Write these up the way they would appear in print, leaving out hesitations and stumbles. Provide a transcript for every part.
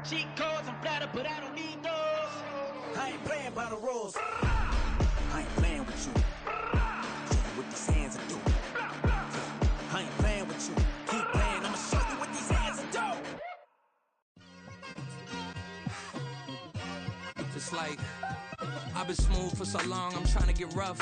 Cheat codes, I'm flattered, but I don't need those. I ain't playing by the rules. I ain't playing with you. Show you what these hands are doing. I ain't playing with you. Keep playing, I'ma show you what these hands are doing. It's like I've been smooth for so long, I'm trying to get rough.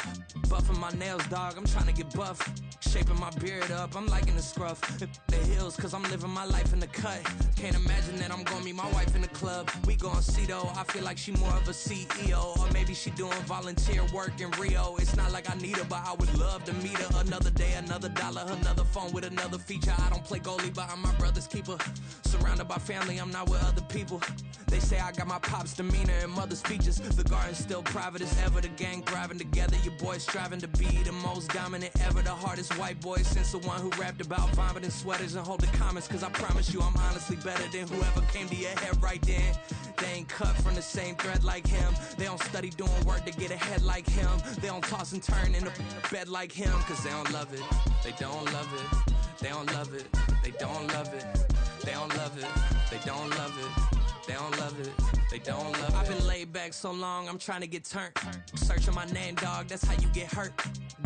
Buffing my nails, dog, I'm trying to get buff. Shaping my beard up, I'm liking the scruff. The hills, cause I'm living my life in the cut. Can't imagine that I'm gonna meet my wife in the club. We gon' see though, I feel like she more of a CEO. Or maybe she doing volunteer work in Rio. It's not like I need her, but I would love to meet her. Another day, another dollar, another phone with another feature. I don't play goalie, but I'm my brother's keeper. Surrounded by family, I'm not with other people. They say I got my pop's demeanor and mother's features. The garden's still private as ever. The gang thriving together. Your boys striving to be the most dominant ever. The hardest white boy since the one who rapped about vomiting sweaters and holding comments. Cause I promise you I'm honestly better than whoever came to your head right then. They ain't cut from the same thread like him. They don't study doing work to get ahead like him. They don't toss and turn in the bed like him. Cause they don't love it. They don't love it. They don't love it. They don't love it. They don't love it. They don't love it. They don't love it, they don't love it. I've been laid back so long, I'm trying to get turned. Searching my name, dog, that's how you get hurt.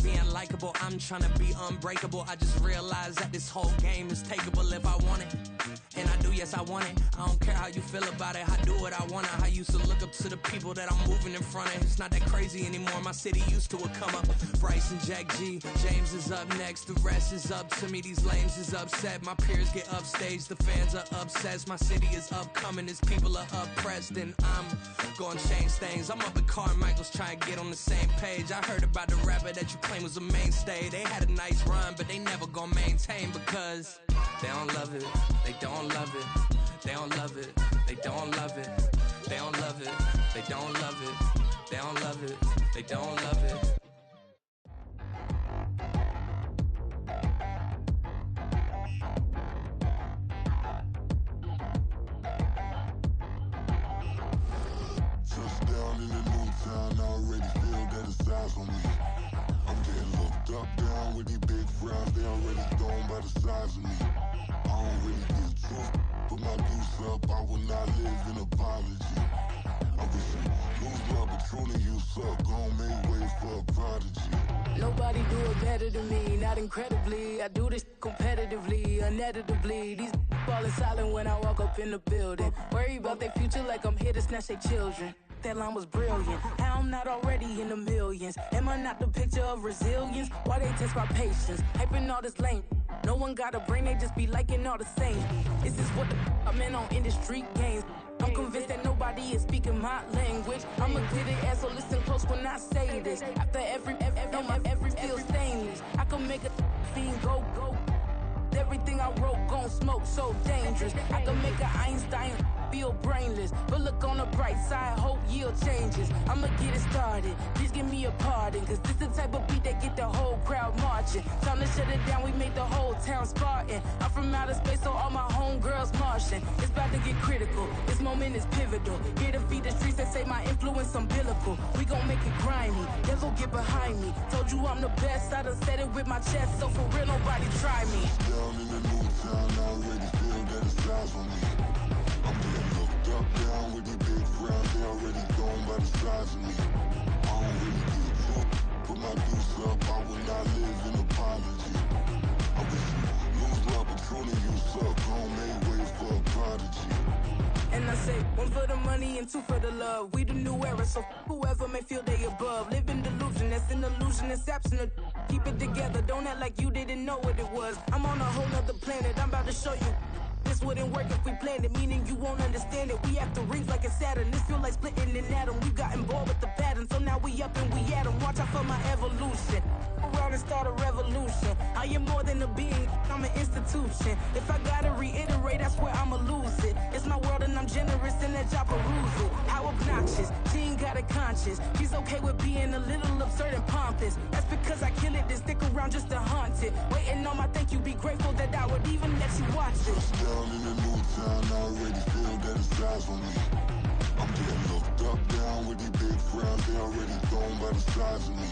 Being likable, I'm trying to be unbreakable. I just realized that this whole game is takeable if I want it. And I do, yes, I want it. I don't care how you feel about it, I do what I want it. I used to look up to the people that I'm moving in front of. It's not that crazy anymore, my city used to a come up. Bryce and Jack G, James is up next. The rest is up to me, these lames is upset. My peers get upstaged, the fans are obsessed. My city is upcoming, its people are oppressed. And I'm gonna change things. I'm up at Carmichael's trying to get on the same page. I heard about the rapper that you claim was a mainstay. They had a nice run, but they never gonna maintain because they don't love it, they don't love it, they don't love it, they don't love it, they don't love it, they don't love it, they don't love it, they don't love it. Touchdown in the new town, I already feel that it's eyes on me. I'm getting looked up, down with these big frowns, they already thrown by the size of me. I don't really get truth, put my deuce up, I will not live in apology. I wish you lose my Patron you suck, gon' make way for a prodigy. Nobody do it better than me, not incredibly. I do this competitively, uneditably. These falling silent when I walk up in the building. Worry about their future like I'm here to snatch their children. That line was brilliant. How I'm not already in the millions? Am I not the picture of resilience? Why they test my patience? Hyping all this lame. No one got a brain, they just be liking all the same. This is what the I'm in on industry games. I'm convinced that nobody is speaking my language. I'm a good ass, so listen close when I say this. After every feel stainless. I can make a fiend go. Everything I wrote gon' smoke, so dangerous. I can make an Einstein feel brainless. But look on the bright side, hope yield changes. I'ma get it started, please give me a pardon. Cause this the type of beat that get the whole crowd marching. Time to shut it down, we made the whole town Spartan. I'm from outer space, so all my homegirls Martian. It's about to get critical, this moment is pivotal. Here to feed the streets that say my influence umbilical. We gon' make it grimy, devil get behind me. Told you I'm the best, I done said it with my chest. So for real, nobody try me. Down in the new town, I already feel that it's eyes on me. I'm getting looked up, down with these big frowns, they already thrown by the size of me. I don't really get truth, put my deuce up, I will not live in apology. I wish you lose my Patron you suck, gon' make way for a prodigy. And I say, one for the money and two for the love. We the new era, so whoever may feel they above. Live in delusion, that's an illusion, it's absent. Keep it together, don't act like you didn't know what it was. I'm on a whole nother planet, I'm about to show you. This wouldn't work if we planned it, meaning you won't understand it. We have to rings like a Saturn, this feel like splitting an atom. We gotten bored with the pattern, so now we up and we at 'em. Watch out for my evolution, around and start a revolution. I am more than a being, I'm an institution. If I gotta reiterate, that's where I'ma lose it. It's my world and I'm generous in that job peruse it. How obnoxious, she ain't got a conscience. She's okay with being a little absurd and pompous. That's because I kill it, then stick around just to haunt it. Waiting on my thank you, be grateful that I would even let you watch it. Down in the new town, I already feel that it's eyes on me. I'm getting looked up, down with these big frowns, they already thrown by the size of me.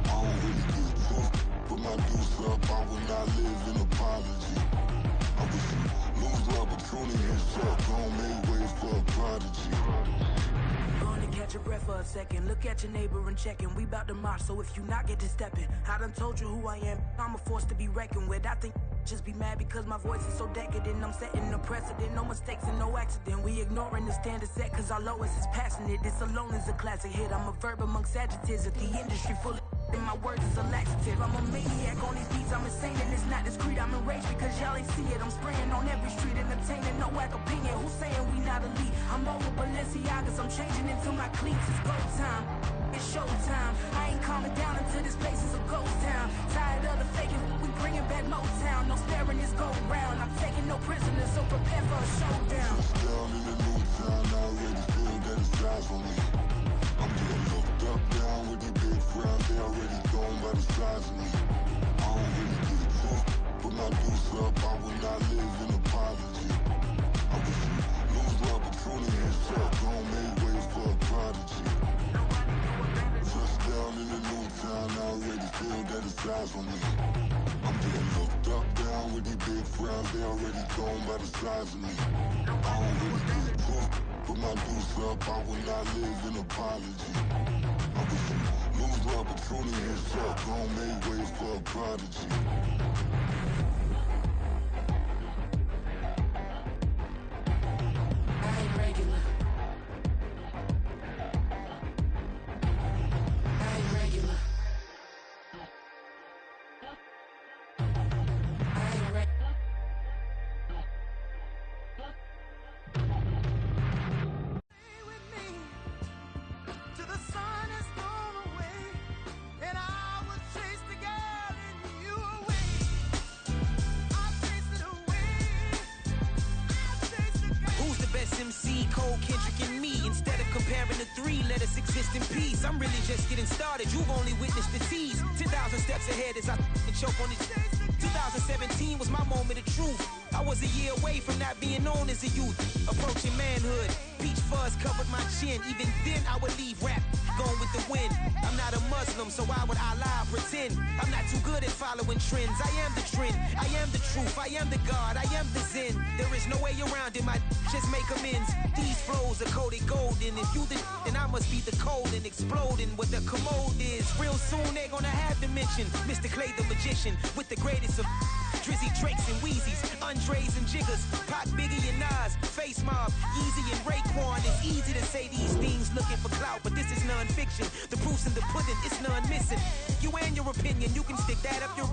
I don't really get truth, put my deuce up, I will not live in apology. I wish you lose my Patron you suck, gon' make way for for a second. Look at your neighbor and checking. We bout to march, so if you not get to stepping. I done told you who I am. I'm a force to be reckoned with. I think just be mad because my voice is so decadent. I'm setting a precedent, no mistakes and no accident. We ignoring the standard set cause our lowest is passionate. This alone is a classic hit. I'm a verb amongst adjectives. If the industry full of and my words is a laxative. I'm a maniac on these beats, I'm insane and it's not discreet. I'm enraged because y'all ain't see it. I'm spraying on every street, entertaining, no whack opinion. Who's saying we not elite? I'm over Balenciagas, I'm changing into my cleats. It's go time, it's show time. I ain't calming down until this place is a ghost town. Tired of the faking, we bringing back Motown. No sparing this go round. I'm taking no prisoners, so prepare for a showdown. Down in the new town, I already feel that it's eyes on me. I'm getting looked up, down with these big frowns. They already gone by the size of me. I don't really get it too. Put my deuce up, I will not live in apology. I wish you lose the opportunity and shut. Don't make way for a prodigy. Touchdown in the new town, I already feel that it's eyes on me. I'm getting looked up, down with these big frowns. They already gone by the size of me. I don't really get it too. Put my deuce up, I will not live in apology. I wish you lose the opportunity and shut. Don't make way for a prodigy. I ain't regular. I ain't regular. I ain't regular. MC, Cole, Kendrick, and me. Instead of comparing the three, let us exist in peace. I'm really just getting started. You've only witnessed the tease. 10,000 steps ahead as I choke on this. 2017 was my moment of truth. I was a year away from not being known as a youth. Approaching manhood. Peach fuzz covered my chin. Even then I would leave rap going with the wind. I'm not a Muslim, so why would I lie or pretend? I'm not too good at following trends. I am the trend. I am the truth. I am the God. I am the Zen. There is no way around it. My just make amends. These flows are coated golden. If you then I must be the cold and exploding what the commode is. Real soon they're gonna have to mention Mr. Clay the magician with the greatest of Drizzy, Drakes, and Wheezies, Andres and Jiggers, Pac, Biggie, and Nas, Face Mob, Easy and Raekwon. It's easy to say these things looking for clout, but this is non-fiction. The proof's in the pudding, it's none missing. You and your opinion, you can stick that up your...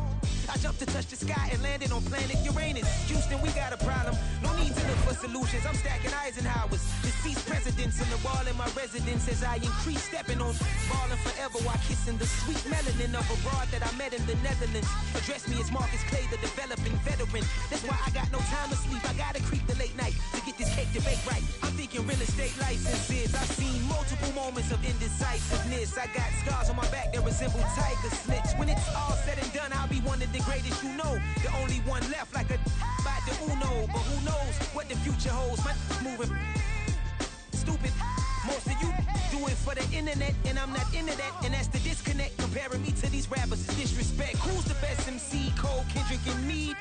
I jumped to touch the sky and landed on planet Uranus. Houston, we got a problem. No need to look for solutions. I'm stacking Eisenhowers. Deceased presidents in the wall in my residence as I increase stepping on balling forever while kissing the sweet melanin of a broad that I met in the Netherlands. Address me as Marcus Clay, the developing veteran. That's why I got no time to sleep. I gotta creep the late night to get this cake debate right. I'm thinking real estate licenses. I've seen multiple moments of indecisiveness. I got scars on my back that resemble tiger slits. When it's all said and done, I'll be one of the greatest you know. The only one left like a by the Uno. But who knows what the future holds? My moving stupid. Most of you do it for the internet, and I'm not into that. And that's the disconnect. Comparing me to these rappers is disrespect. Who's the best MC? Cole, Kendrick, and me?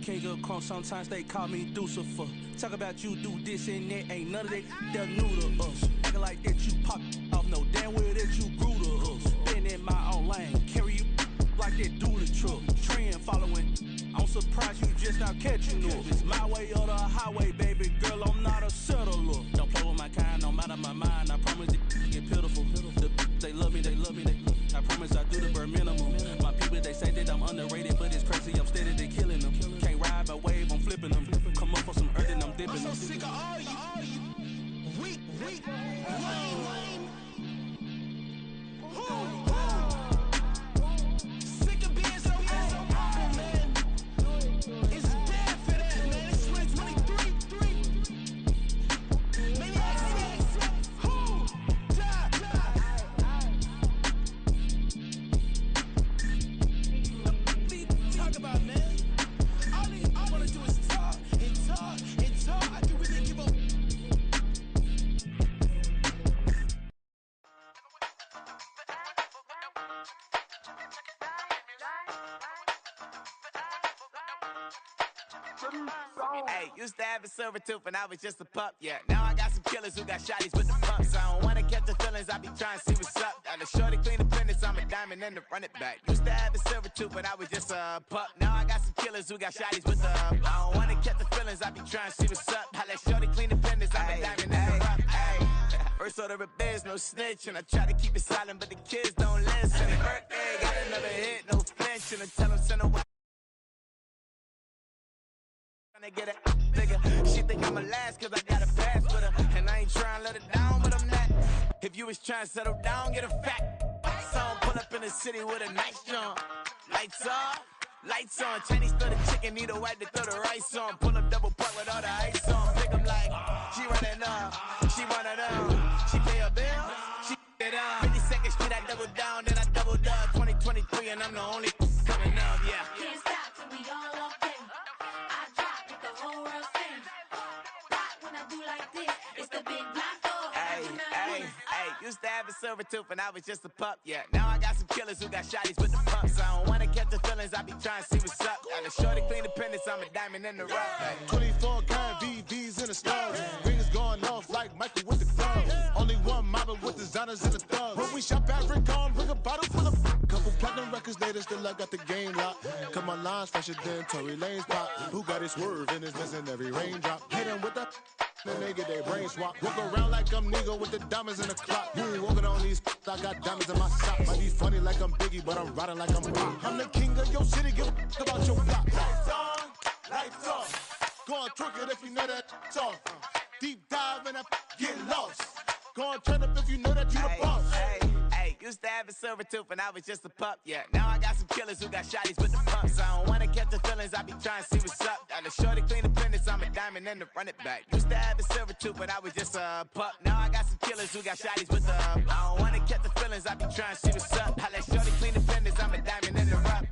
king of crunk, sometimes they call me Lucifer. Talk about you do this and that, ain't none of that, they're new to us. Acting like that you pop off, no damn well that you grew to us. Been in my own lane, carry you like that do the truck. Trend following, I'm surprised you just not catching up. It's my way or the highway, baby girl, I'm not a settler. Don't play with my kind, no matter my mind, I promise it get pitiful. They love me, I promise I do the bare minimum. My people, they say that I'm underrated, but it's crazy, I'm steady, they killing them. Can't ride my wave, I'm flipping them. Come up for some earth and I'm dipping them. I'm so sick of all you weak, lame. Sick of being so humble, man. It's dead for that, man. It's 2023. Maniacs, who die? Talk about, man. All I wanna do is talk and talk and talk. I can really give up. Hey, used to have a silver tooth when I was just a pup, yeah. Now I got some killers who got shotties with the pumps. I don't wanna catch the feelings, I be trying to see what's up. Got a shorty clean the business, I'm a diamond and to run it back. Used to have a silver tooth when I was just a pup. Now I got some killers who got shotties with the I don't wanna catch the feelings, I be trying to see what's up. I let shorty clean the business, I'm a diamond and to run. First order of biz, no snitch, and I try to keep it silent, but the kids don't listen. Birthday, got another hit, no flinch, and I tell them send away. Tryna get it bigger. She think I'm a last cause I got a pass with her. And I ain't trying to let it down, but I'm not. If you was trying to settle down, get a fat song. Pull up in the city with a nice jump. Lights off, lights on. Chinese throw the chicken, need a wipe to throw the rice on. Pull up double park with all the ice on. Pick 'em like, she running up, she one of them. She pay her bill, she it up. 52nd Street, I double down, then I doubled up. 2023 and I'm the only coming up, yeah. Can't stop till we all up in. I drop it, the whole world sings. Rock when I do like this, it's the big block door. Hey, used to have a silver tooth when I was just a pup, yeah. Now I got some killers who got shotties with the pumps. I don't wanna catch the feelings, I be trying to see what's up. Got a shorty clean the pendants, I'm a diamond in the rough. Hey. 24 karat VVs in the stars. Rings going off like Michael with the clubs. Only one mobbing with designers in the thugs. When we shop at Rick on, bring a bottle full of couple platinum records later, still I got the game locked. Cause my lines fresher than Tory Lane's pop. Who got his swerve and is missing every raindrop. Hit him with the then they get their brain swap. Walk around like I'm Negro with the diamonds in the clock. You ain't walking on these, I got diamonds in my socks. Might be funny like I'm Biggie, but I'm riding like I'm Rock. I'm the king of your city, give a about your block. Lights on, lights off. Go on, twerk it if you know that off. Deep dive and I get lost. Go on, turn up if you know that you the boss. Hey, used to have a silver tooth when I was just a pup, yeah. Now I got some killers who got shotties with the pumps. I don't wanna catch the feelings, I be trying to see what's up. Got a shorty clean the pendants, I'm a diamond and to run it back. Used to have a silver tooth when I was just a pup. Now I got some killers who got shotties with the I don't wanna catch the feelings, I be trying to see what's up. I let shorty clean the pendants, I'm a diamond and to run.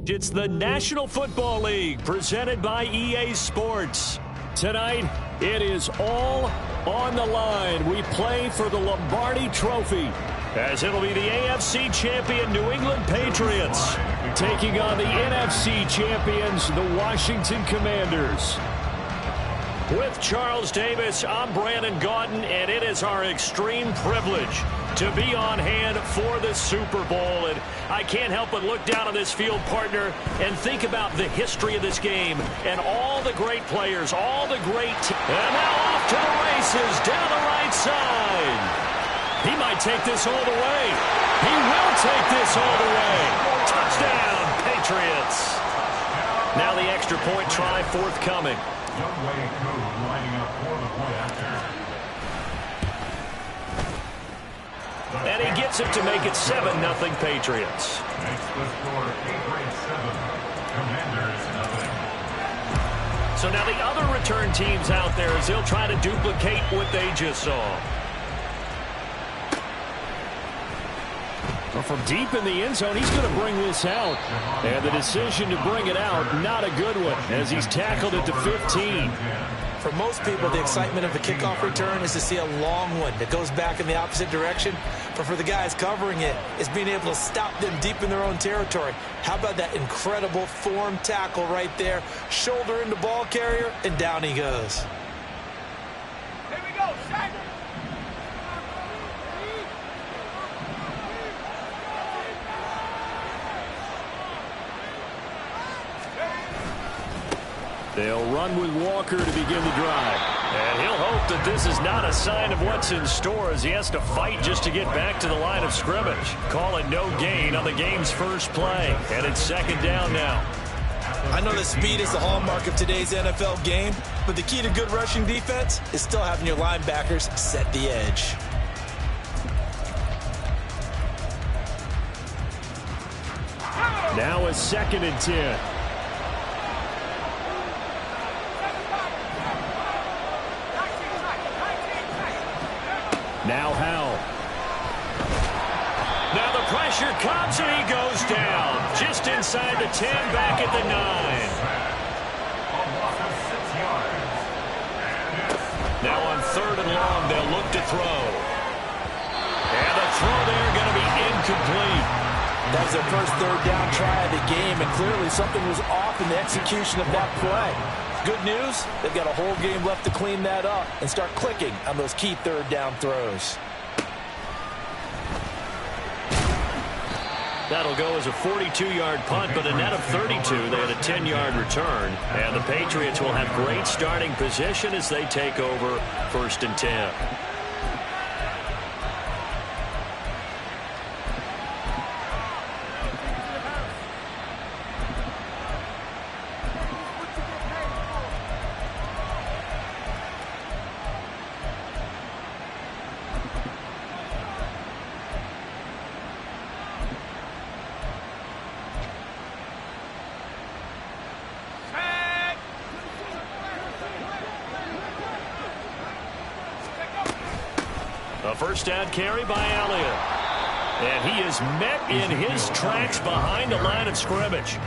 It's the National Football League presented by EA Sports. Tonight, it is all on the line. We play for the Lombardi Trophy as it'll be the AFC champion New England Patriots taking on the NFC champions, the Washington Commanders. With Charles Davis, I'm Brandon Gaudin, and it is our extreme privilege to be on hand for the Super Bowl. And I can't help but look down on this field, partner, and think about the history of this game and all the great players, all the great teams. And now off to the races down the right side. He might take this all the way. He will take this all the way. Touchdown, Patriots. Now the extra point try forthcoming. And he gets it to make it 7-0 Patriots. So now the other return teams out there as they'll try to duplicate what they just saw. From deep in the end zone, he's going to bring this out. And the decision to bring it out, not a good one, as he's tackled it to 15. For most people, the excitement of the kickoff return is to see a long one that goes back in the opposite direction. But for the guys covering it, it's being able to stop them deep in their own territory. How about that incredible form tackle right there? Shoulder into ball carrier, and down he goes. Here we go, Shaq. They'll run with Walker to begin the drive. And he'll hope that this is not a sign of what's in store as he has to fight just to get back to the line of scrimmage. Call it no gain on the game's first play. And it's second down now. I know that speed is the hallmark of today's NFL game, but the key to good rushing defense is still having your linebackers set the edge. Now a 2nd and 10. Now Howell. Now the pressure comes and he goes down. Just inside the 10, back at the 9. Now on 3rd and long, they'll look to throw. And the throw there going to be incomplete. That was their first 3rd down try of the game, and clearly something was off in the execution of that play. Good news, they've got a whole game left to clean that up and start clicking on those key 3rd down throws. That'll go as a 42-yard punt, but a net of 32. They had a 10-yard return. And the Patriots will have great starting position as they take over 1st and 10. A first down carry by Elliott. And he is met in his tracks behind the line of scrimmage.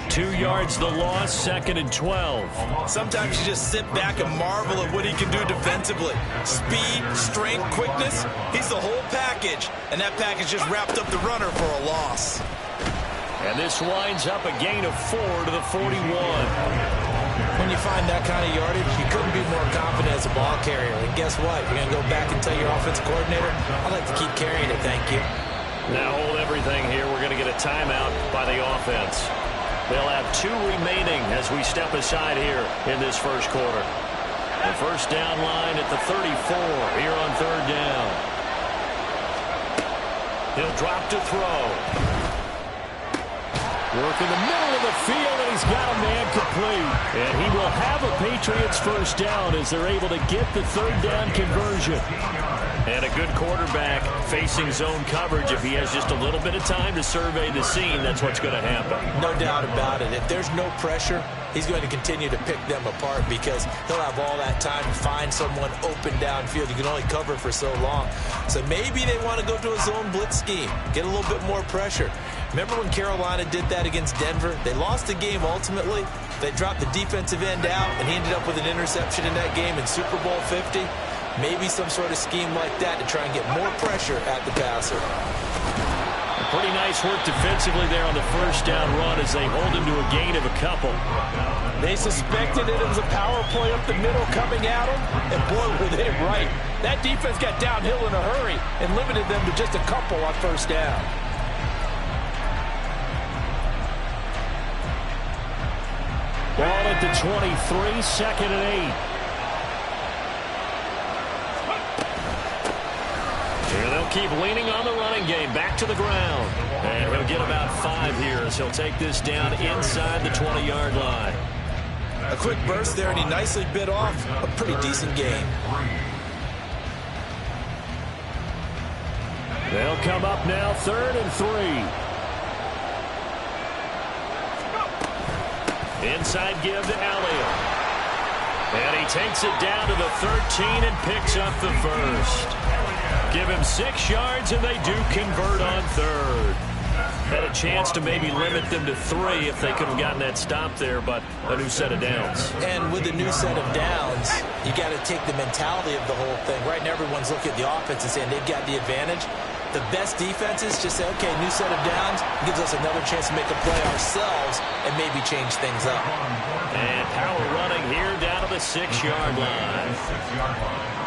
2 yards the loss, 2nd and 12. Sometimes you just sit back and marvel at what he can do defensively. Speed, strength, quickness, he's the whole package. And that package just wrapped up the runner for a loss. And this winds up a gain of 4 to the 41. When you find that kind of yardage, you couldn't be more confident as a ball carrier. And guess what? You're going to go back and tell your offensive coordinator, I'd like to keep carrying it, thank you. Now hold everything here. We're going to get a timeout by the offense. They'll have 2 remaining as we step aside here in this first quarter. The first down line at the 34 here on 3rd down. He'll drop to throw. Work in the middle of the field, and he's got a man complete. And he will have a Patriots first down as they're able to get the 3rd down conversion. And a good quarterback facing zone coverage. If he has just a little bit of time to survey the scene, that's what's going to happen. No doubt about it. If there's no pressure, he's going to continue to pick them apart because he'll have all that time to find someone open downfield. You can only cover for so long. So maybe they want to go to a zone blitz scheme, get a little bit more pressure. Remember when Carolina did that against Denver? They lost the game ultimately. They dropped the defensive end out, and he ended up with an interception in that game in Super Bowl 50. Maybe some sort of scheme like that to try and get more pressure at the passer. pretty nice work defensively there on the first down run as they hold him to a gain of a couple. They suspected that it was a power play up the middle coming at them, and boy, were they right. That defense got downhill in a hurry and limited them to just a couple on first down. Ball at the 23, 2nd and 8. Here they'll keep leaning on the running game. Back to the ground. And he'll get about 5 here as he'll take this down inside the 20-yard line. A quick burst there, and he nicely bit off a pretty decent game. They'll come up now 3rd and 3. Inside give to Elliott. And he takes it down to the 13 and picks up the first. Give him 6 yards, and they do convert on 3rd. Had a chance to maybe limit them to 3 if they could have gotten that stop there, but a new set of downs. And with a new set of downs, you got to take the mentality of the whole thing. Right now, everyone's looking at the offense and saying they've got the advantage. The best defenses just say, okay, new set of downs gives us another chance to make a play ourselves and maybe change things up. And power running here down to the 6-yard line.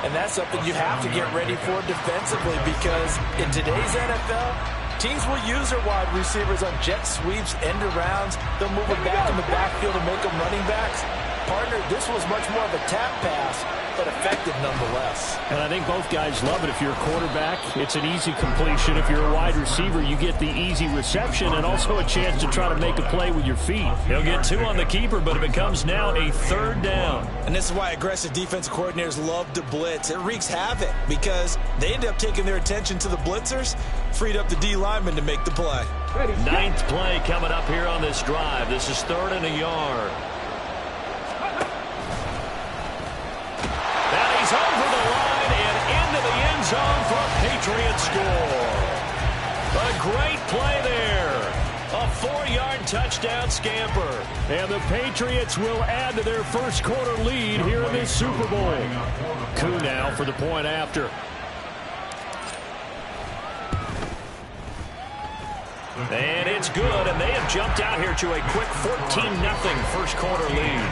And that's something you have to get ready for defensively, because in today's NFL, teams will use their wide receivers on jet sweeps, end arounds. They'll move them back in the backfield and make them running backs. Partner, this was much more of a tap pass, but effective nonetheless. And I think both guys love it. If you're a quarterback, it's an easy completion. If you're a wide receiver, you get the easy reception and also a chance to try to make a play with your feet. He'll get 2 on the keeper, but it becomes now a 3rd down. And this is why aggressive defensive coordinators love to blitz. It wreaks havoc because they end up taking their attention to the blitzers, freed up the D lineman to make the play. 9th play coming up here on this drive. This is 3rd and a yard. He's over the line and into the end zone for a Patriot score. A great play there. A 4-yard touchdown scamper. And the Patriots will add to their first quarter lead here in this Super Bowl. Koo now for the point after. And it's good, and they have jumped out here to a quick 14-0 first quarter lead.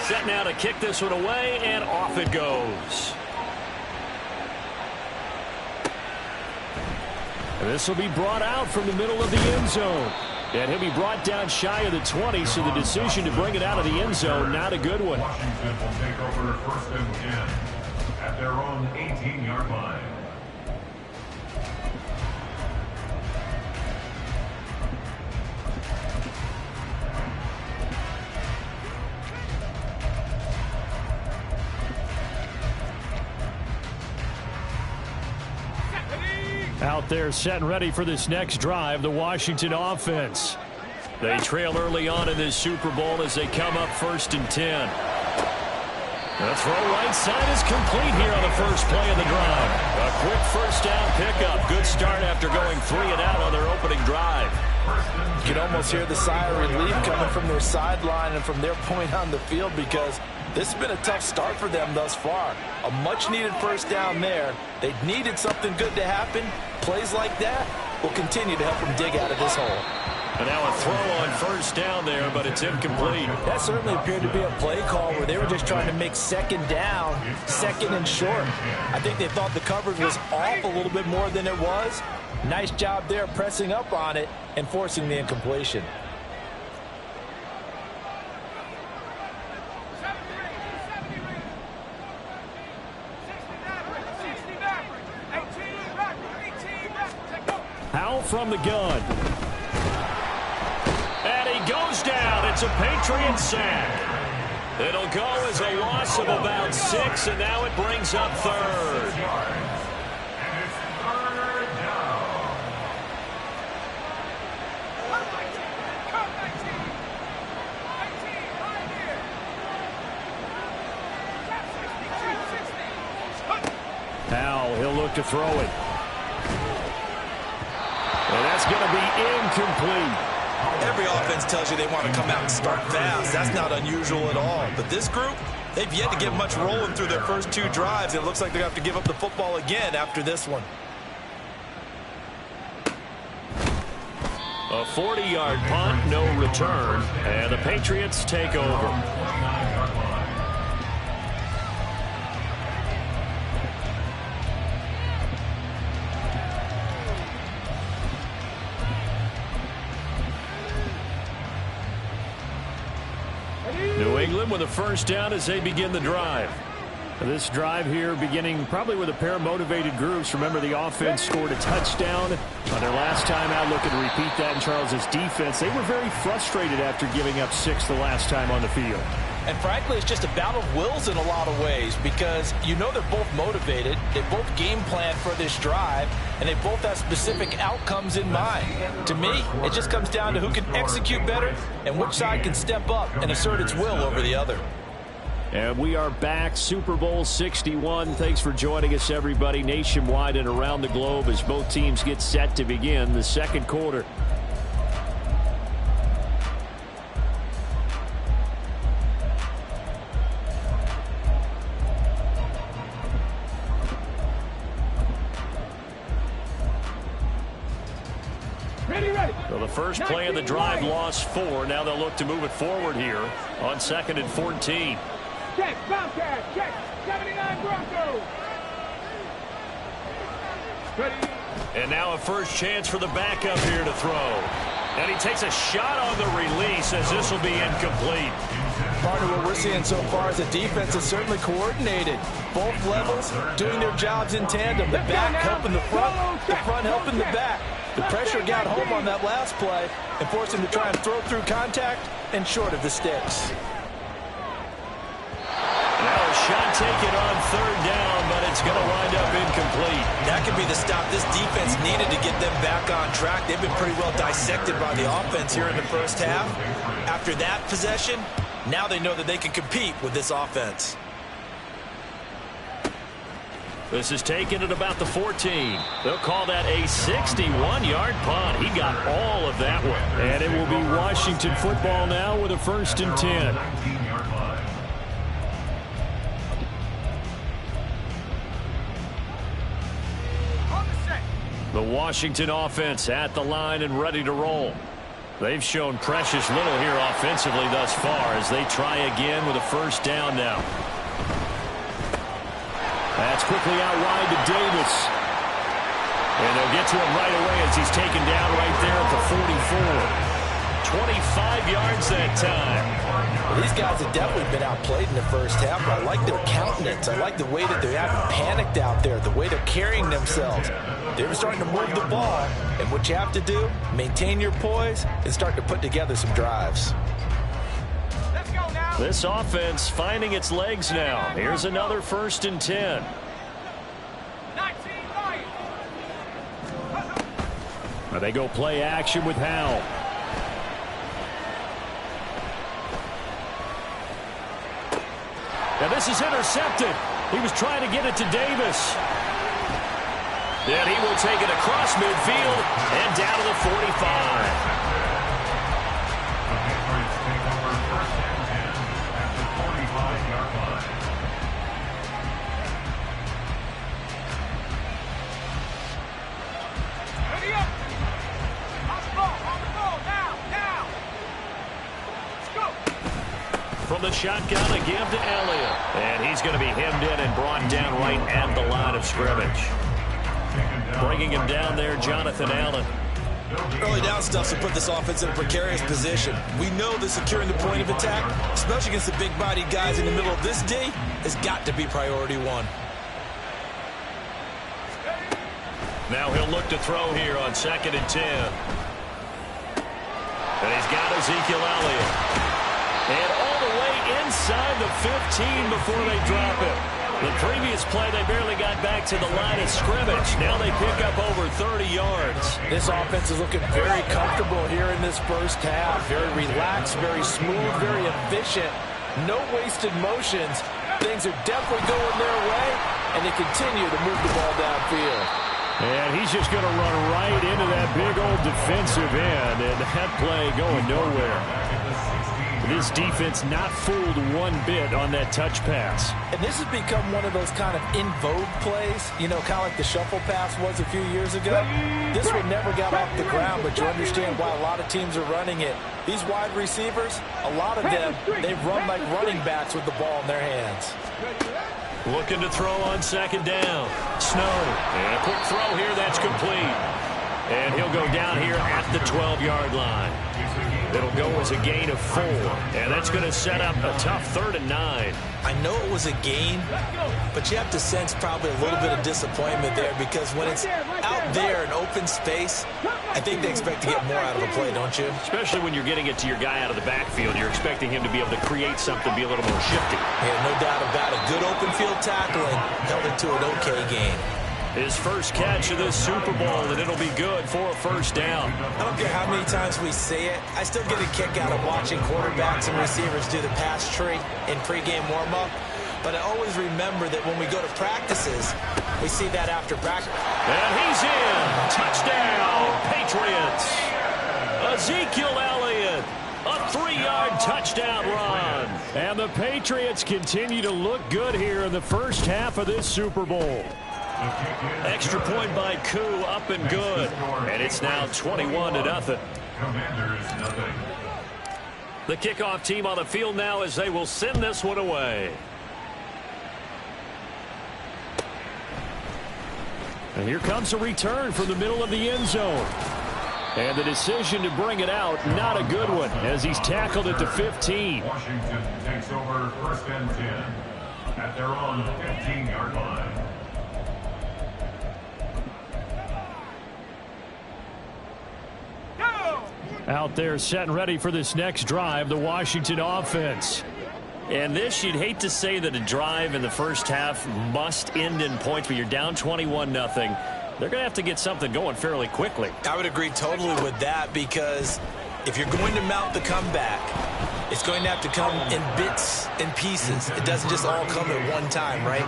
Set now to kick this one away, and off it goes. And this will be brought out from the middle of the end zone. And he'll be brought down shy of the 20, so the decision to bring it out of the end zone, not a good one. Washington will take over 1st and 10 at their own 18-yard line. Out there set and ready for this next drive, the Washington offense. They trail early on in this Super Bowl as they come up 1st and 10. The throw right side is complete here on the first play of the drive. A quick first down pickup. Good start after going 3 and out on their opening drive. You can almost hear the sigh of relief coming from their sideline and from their point on the field, because this has been a tough start for them thus far. A much-needed first down there. They needed something good to happen. Plays like that will continue to help them dig out of this hole. And now a throw on first down there, but it's incomplete. That certainly appeared to be a play call where they were just trying to make 2nd down, 2nd and short. I think they thought the coverage was off a little bit more than it was. Nice job there pressing up on it and forcing the incompletion. Powell from the gun. And he goes down. It's a Patriot sack. It'll go as a loss of about 6, and now it brings up 3rd. Powell, he'll look to throw it. And that's going to be incomplete. Every offense tells you they want to come out and start fast. That's not unusual at all. But this group, They've yet to get much rolling through their first 2 drives. It looks like they're going to have to give up the football again after this one. A 40-yard punt, no return, and the Patriots take over. New England with a first down as they begin the drive. This drive here beginning probably with a pair of motivated groups. Remember, the offense scored a touchdown on their last time out. Looking to repeat that in Charles's defense. They were very frustrated after giving up 6 the last time on the field. And frankly, it's just a battle of wills in a lot of ways because you know they're both motivated. They both game plan for this drive, and they both have specific outcomes in mind. To me, it just comes down to who can execute better and which side can step up and assert its will over the other. And we are back, Super Bowl 61. Thanks for joining us, everybody, nationwide and around the globe as both teams get set to begin the second quarter. So the first play of the drive lost 4. Now they'll look to move it forward here on 2nd and 14. Check, Bobcat, check, 79 Broncos. Ready. And now a first chance for the backup here to throw. And he takes a shot on the release as this will be incomplete. Part of what we're seeing so far is the defense is certainly coordinated. Both levels doing their jobs in tandem. The back helping the front helping the back. The pressure got home on that last play and forced him to try and throw through contact and short of the sticks. Now a shot taken on 3rd down, but it's going to wind up incomplete. That could be the stop this defense needed to get them back on track. They've been pretty well dissected by the offense here in the first half. After that possession, now they know that they can compete with this offense. This is taken at about the 14. They'll call that a 61-yard punt. He got all of that one. And it will be Washington football now with a 1st and 10. The Washington offense at the line and ready to roll. They've shown precious little here offensively thus far as they try again with a first down now. That's quickly out wide to Davis. And they'll get to him right away as he's taken down right there at the 44. 25 yards that time. Well, these guys have definitely been outplayed in the first half. I like their countenance. I like the way that they haven't panicked out there, the way they're carrying themselves. They're starting to move the ball. And what you have to do, maintain your poise and start to put together some drives. This offense finding its legs now. Here's another 1st and 10. They go play action with Howell. Now this is intercepted. He was trying to get it to Davis. Then he will take it across midfield and down to the 45. From the shotgun, a give to Elliott. And he's going to be hemmed in and brought down right at the line of scrimmage. Bringing him down there, Jonathan Allen. Early down stuff to put this offense in a precarious position. We know that securing the point of attack, especially against the big-bodied guys in the middle of this D, has got to be priority 1. Now he'll look to throw here on 2nd and 10. And he's got Ezekiel Elliott. And all the way inside the 15 before they drop it. The previous play, they barely got back to the line of scrimmage. Now they pick up over 30 yards. This offense is looking very comfortable here in this first half. Very relaxed, very smooth, very efficient. No wasted motions. Things are definitely going their way, and they continue to move the ball downfield. And he's just going to run right into that big old defensive end, and that play going nowhere. This defense not fooled one bit on that touch pass. And this has become one of those kind of in vogue plays, you know, kind of like the shuffle pass was a few years ago. This one never got off the ground, but you understand why a lot of teams are running it. These wide receivers, a lot of them, they run like running backs with the ball in their hands. Looking to throw on second down. Snow. And a quick throw here. That's complete. And he'll go down here at the 12-yard line. It'll go as a gain of 4. And that's going to set up a tough 3rd and 9. I know it was a gain, but you have to sense probably a little bit of disappointment there because when it's out there in open space, I think they expect to get more out of the play, don't you? Especially when you're getting it to your guy out of the backfield. You're expecting him to be able to create something, be a little more shifty. Yeah, no doubt about it. Good open field tackling held it to an okay gain. His first catch of this Super Bowl, and it'll be good for a first down. I don't care how many times we say it. I still get a kick out of watching quarterbacks and receivers do the pass tree in pregame warm-up. But I always remember that when we go to practices, we see that after practice. And he's in. Touchdown, Patriots. Ezekiel Elliott. A 3-yard touchdown run. And the Patriots continue to look good here in the first half of this Super Bowl. Extra point by Koo, up and good. And it's now 21-0. The kickoff team on the field now as they will send this one away. And here comes a return from the middle of the end zone. And the decision to bring it out, not a good one, as he's tackled at the 15. Washington takes over 1st and 10 at their own 15-yard line. Out there set and ready for this next drive, the Washington offense. And this, you'd hate to say that a drive in the first half must end in points, but you're down 21-0. They're going to have to get something going fairly quickly. I would agree totally with that because if you're going to mount the comeback, it's going to have to come in bits and pieces. It doesn't just all come at one time, right?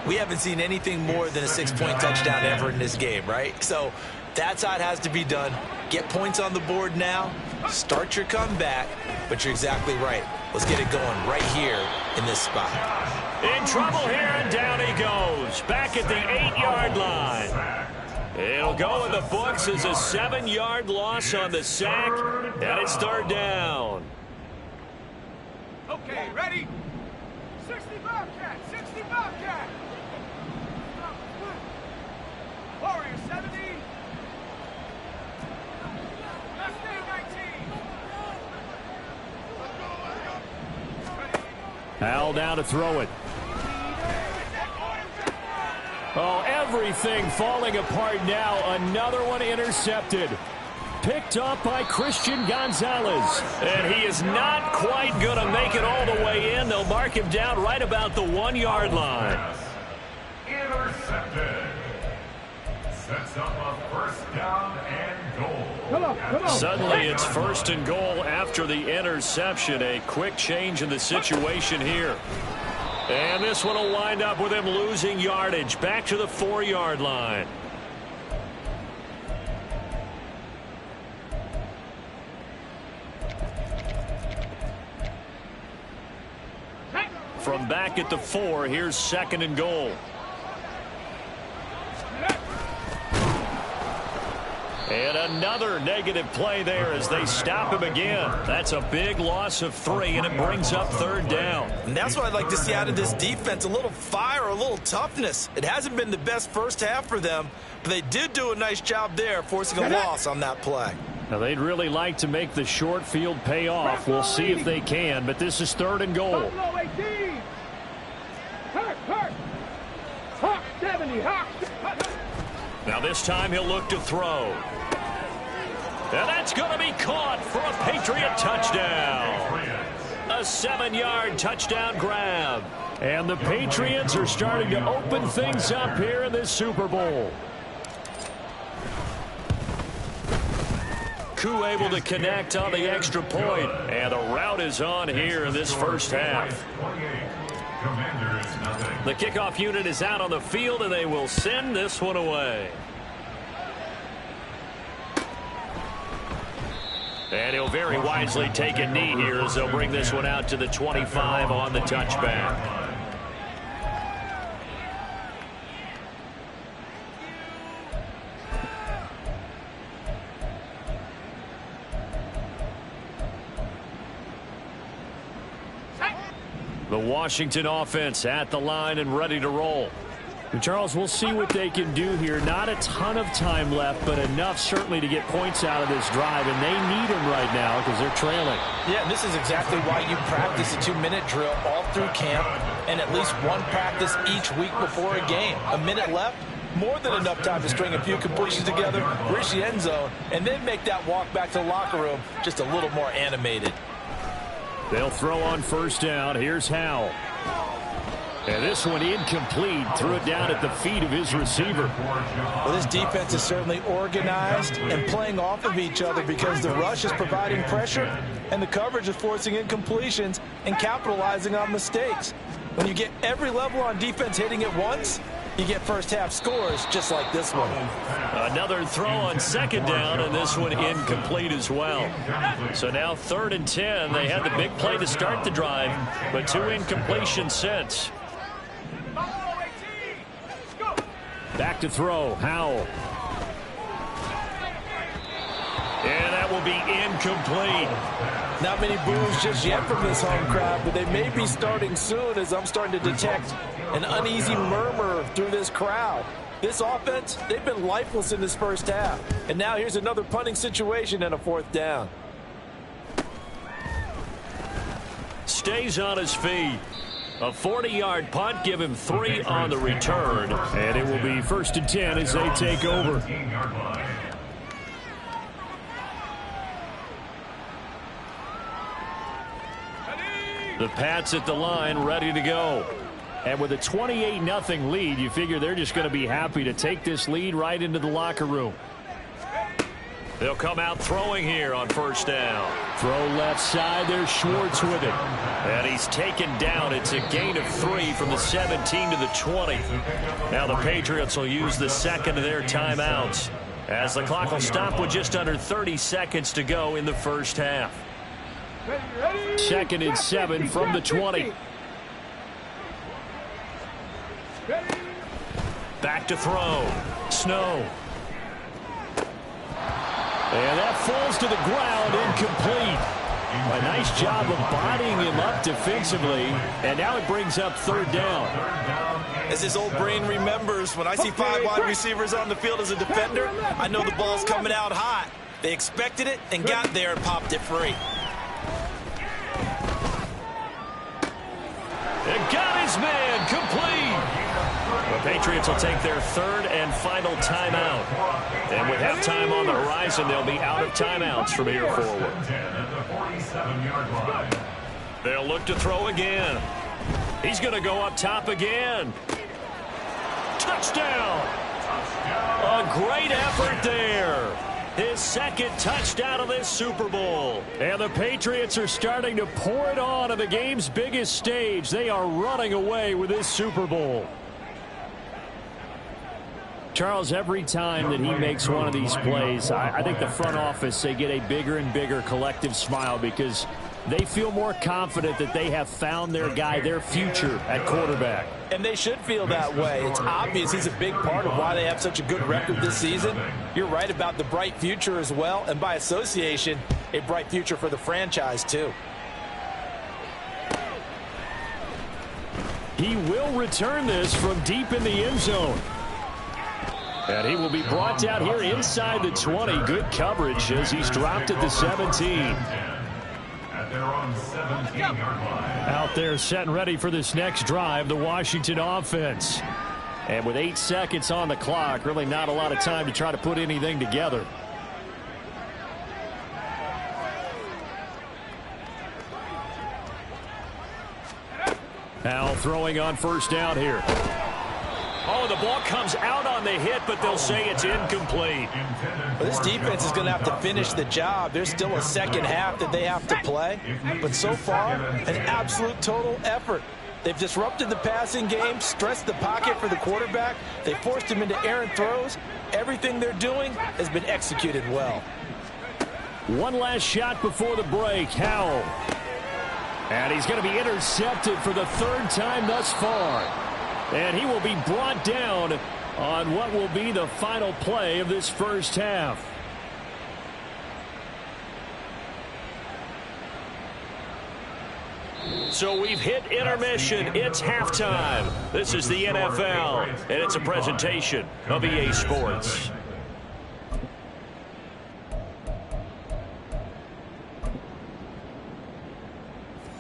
We haven't seen anything more than a 6-point touchdown ever in this game, right? So that's how it has to be done. Get points on the board now, start your comeback, but you're exactly right. Let's get it going right here in this spot. In trouble here, and down he goes. Back at the 8-yard line. It'll go in the books as a 7-yard loss on the sack, and it's 3rd down. Okay, ready? 60 Bobcat, 60 Bobcat. Warrior 70. Hal down to throw it. Oh, everything falling apart now. Another one intercepted. Picked up by Christian Gonzalez. And he is not quite going to make it all the way in. They'll mark him down right about the 1-yard line. Intercepted. Sets up a 1st down and goal. Suddenly it's 1st and goal after the interception. A quick change in the situation here. And this one will wind up with him losing yardage. Back to the 4-yard line. From back at the 4, here's 2nd and goal. And another negative play there as they stop him again. That's a big loss of 3, and it brings up 3rd down. And that's what I'd like to see out of this defense, a little fire, a little toughness. It hasn't been the best first half for them, but they did do a nice job there forcing a loss on that play. Now, they'd really like to make the short field pay off. We'll see if they can, but this is 3rd and goal. Hawk 70, Hawk. Now this time he'll look to throw. And that's going to be caught for a Patriot touchdown. A 7-yard touchdown grab. And the Patriots are starting to open things up here in this Super Bowl. Koo able to connect on the extra point. And the route is on here in this first half. The kickoff unit is out on the field, and they will send this one away. And he'll very wisely take a knee here as they'll bring this one out to the 25 on the touchback. The Washington offense at the line and ready to roll. And Charles, we'll see what they can do here. Not a ton of time left, but enough certainly to get points out of this drive, and they need them right now because they're trailing. Yeah, and this is exactly why you practice a 2-minute drill all through camp and at least one practice each week before a game. A minute left, more than enough time to string a few completions together, reach the end zone, and then make that walk back to the locker room just a little more animated. They'll throw on first down. Here's Howell. And this one incomplete. Threw it down at the feet of his receiver. Well, this defense is certainly organized and playing off of each other because the rush is providing pressure and the coverage is forcing incompletions and capitalizing on mistakes. When you get every level on defense hitting at once, you get first-half scores just like this one. Another throw on second down, and this one incomplete as well. So now 3rd and 10. They had the big play to start the drive, but 2 incompletions since. Back to throw, Howell. And that will be incomplete. Not many boos just yet from this home crowd, but they may be starting soon as I'm starting to detect an uneasy murmur through this crowd. This offense, they've been lifeless in this first half. And now here's another punting situation and a 4th down. Stays on his feet. A 40-yard punt, give him 3 on the return. And it will be 1st and 10 as they take over. The Pats at the line, ready to go. And with a 28-0 lead, you figure they're just going to be happy to take this lead right into the locker room. They'll come out throwing here on first down. Throw left side. There's Schwartz with it. And he's taken down. It's a gain of 3 from the 17 to the 20. Now the Patriots will use the second of their timeouts as the clock will stop with just under 30 seconds to go in the first half. 2nd and 7 from the 20. Back to throw. Snow. And that falls to the ground, incomplete. A nice job of bodying him up defensively, and now it brings up 3rd down. As his old brain remembers, when I see 5 wide receivers on the field as a defender, I know the ball's coming out hot. They expected it and got there and popped it free. And got his man complete. The Patriots will take their 3rd and final timeout. And with halftime on the horizon, they'll be out of timeouts from here forward. They'll look to throw again. He's going to go up top again. Touchdown! A great effort there. His 2nd touchdown of this Super Bowl. And the Patriots are starting to pour it on the game's biggest stage. They are running away with this Super Bowl. Charles, every time that he makes one of these plays, I think the front office, they get a bigger and bigger collective smile because they feel more confident that they have found their guy, their future at quarterback. And they should feel that way. It's obvious he's a big part of why they have such a good record this season. You're right about the bright future as well, and by association, a bright future for the franchise too. He will return this from deep in the end zone. And he will be brought down here inside the 20. Good coverage as he's dropped at the 17. Out there set and ready for this next drive, the Washington offense. And with 8 seconds on the clock, really not a lot of time to try to put anything together. Howell throwing on first down here. Oh, the ball comes out on the hit, but they'll say it's incomplete. Well, this defense is going to have to finish the job. There's still a 2nd half that they have to play. But so far, an absolute total effort. They've disrupted the passing game, stressed the pocket for the quarterback. They forced him into errant throws. Everything they're doing has been executed well. One last shot before the break. Howell. And he's going to be intercepted for the third time thus far. And he will be brought down on what will be the final play of this first half. So we've hit intermission. It's halftime. This is the NFL, and it's a presentation of EA Sports.